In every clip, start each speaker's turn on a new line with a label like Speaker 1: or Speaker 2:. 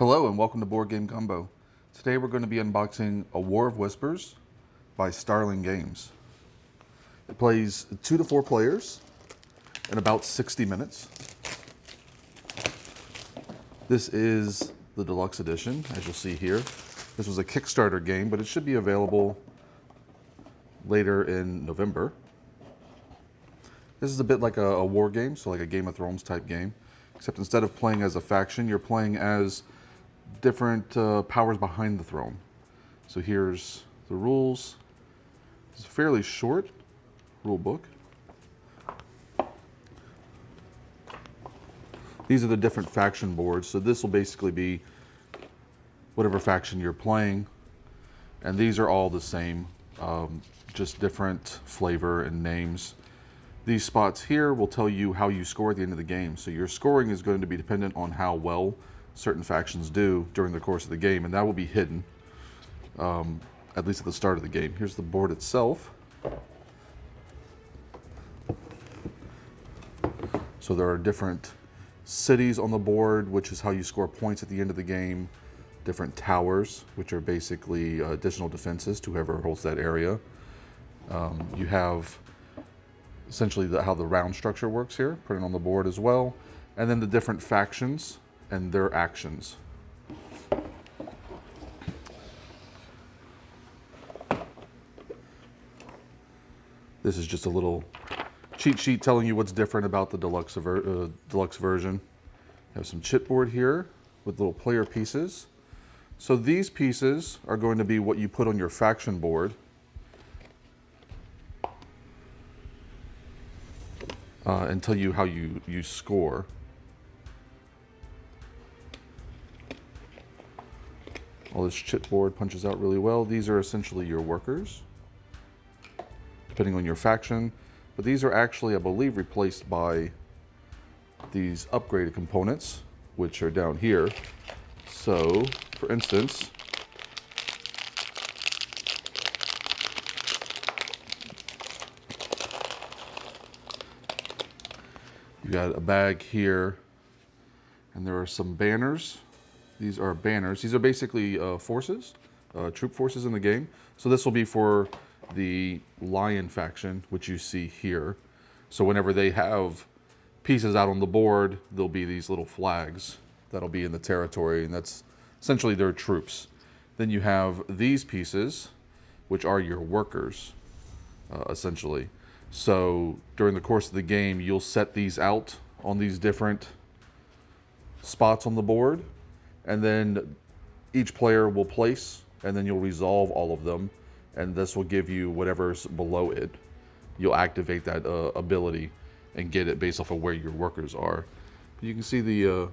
Speaker 1: Hello and welcome to Board Game Gumbo. Today we're going to be unboxing A War of Whispers by Starling Games. It plays 2 to 4 players in about 60 minutes. This is the deluxe edition, as you'll see here. This was a Kickstarter game, but it should be available later in November. This is a bit like a war game, so like a Game of Thrones type game, except instead of playing as a faction, you're playing as different powers behind the throne. So here's the rules. It's a fairly short rule book. These are the different faction boards. So this will basically be whatever faction you're playing. And these are all the same, just different flavor and names. These spots here will tell you how you score at the end of the game. So your scoring is going to be dependent on how well certain factions do during the course of the game, and that will be hidden, at least at the start of the game. Here's the board itself. So there are different cities on the board, which is how you score points at the end of the game. Different towers, which are basically additional defenses to whoever holds that area. You have essentially how the round structure works here, printed on the board as well. And then the different factions and their actions. This is just a little cheat sheet telling you what's different about the deluxe version. You have some chipboard here with little player pieces. So these pieces are going to be what you put on your faction board. And tell you how you score. All this chipboard punches out really well. These are essentially your workers, depending on your faction. But these are actually, I believe, replaced by these upgraded components, which are down here. So, for instance, you got a bag here, and there are some banners. These are banners. These are basically forces, troop forces in the game. So this will be for the lion faction, which you see here. So whenever they have pieces out on the board, there'll be these little flags that'll be in the territory, and that's essentially their troops. Then you have these pieces, which are your workers, essentially. So during the course of the game, you'll set these out on these different spots on the board, and then each player will place, and then you'll resolve all of them, and this will give you whatever's below it. You'll activate that ability and get it based off of where your workers are. You can see the,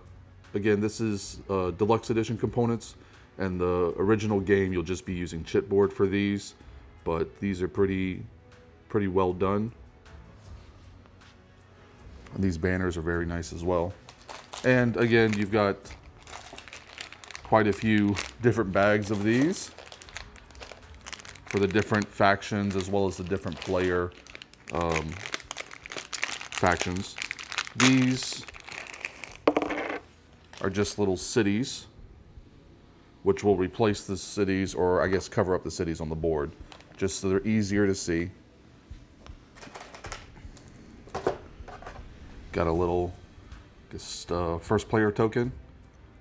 Speaker 1: again, this is deluxe edition components, and the original game you'll just be using chipboard for these, but these are pretty well done. And these banners are very nice as well. And again, you've got quite a few different bags of these for the different factions as well as the different player factions. These are just little cities, which will replace the cities, or I guess cover up the cities on the board, just so they're easier to see. Got a little just first player token.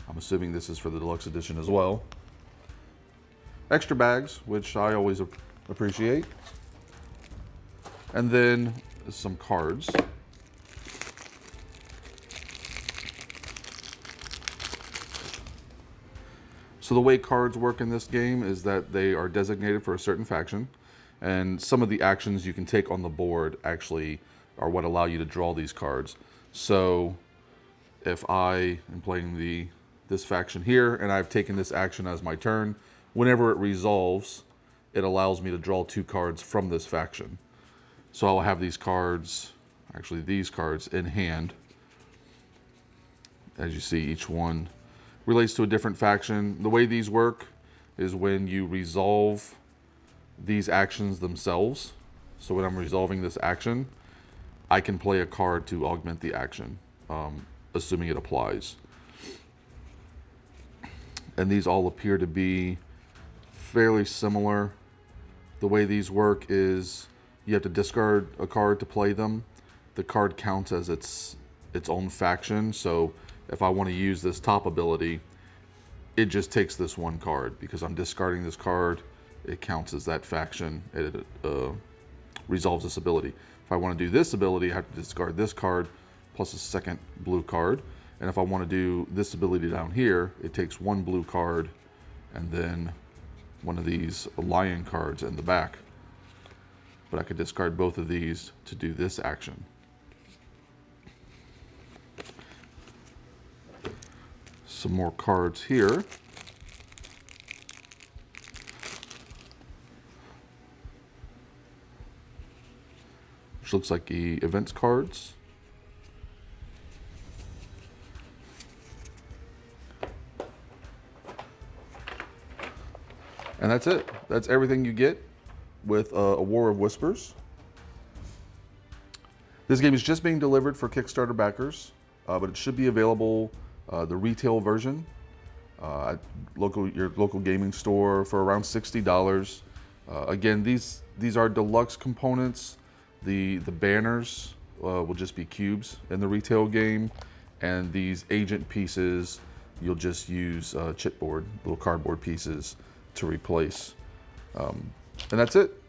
Speaker 1: I'm assuming this is for the deluxe edition as well. Extra bags, which I always appreciate. And then some cards. So the way cards work in this game is that they are designated for a certain faction, and some of the actions you can take on the board actually are what allow you to draw these cards. So if I am playing this faction here, and I've taken this action as my turn, whenever it resolves, it allows me to draw 2 cards from this faction. So I'll have these cards, actually these cards, in hand. As you see, each one relates to a different faction. The way these work is when you resolve these actions themselves. So when I'm resolving this action, I can play a card to augment the action, assuming it applies. and these all appear to be fairly similar. The way these work is you have to discard a card to play them. The card counts as its own faction, so if I want to use this top ability, it just takes this one card. Because I'm discarding this card, it counts as that faction. It resolves this ability. If I want to do this ability, I have to discard this card plus a second blue card. And if I want to do this ability down here, it takes one blue card and then one of these lion cards in the back. But I could discard both of these to do this action. Some more cards here. Which looks like the events cards. And that's it. That's everything you get with A War of Whispers. This game is just being delivered for Kickstarter backers, but it should be available, the retail version, at your local gaming store for around $60. Again, these are deluxe components. The banners will just be cubes in the retail game, and these agent pieces, you'll just use chipboard, little cardboard pieces to replace. And that's it.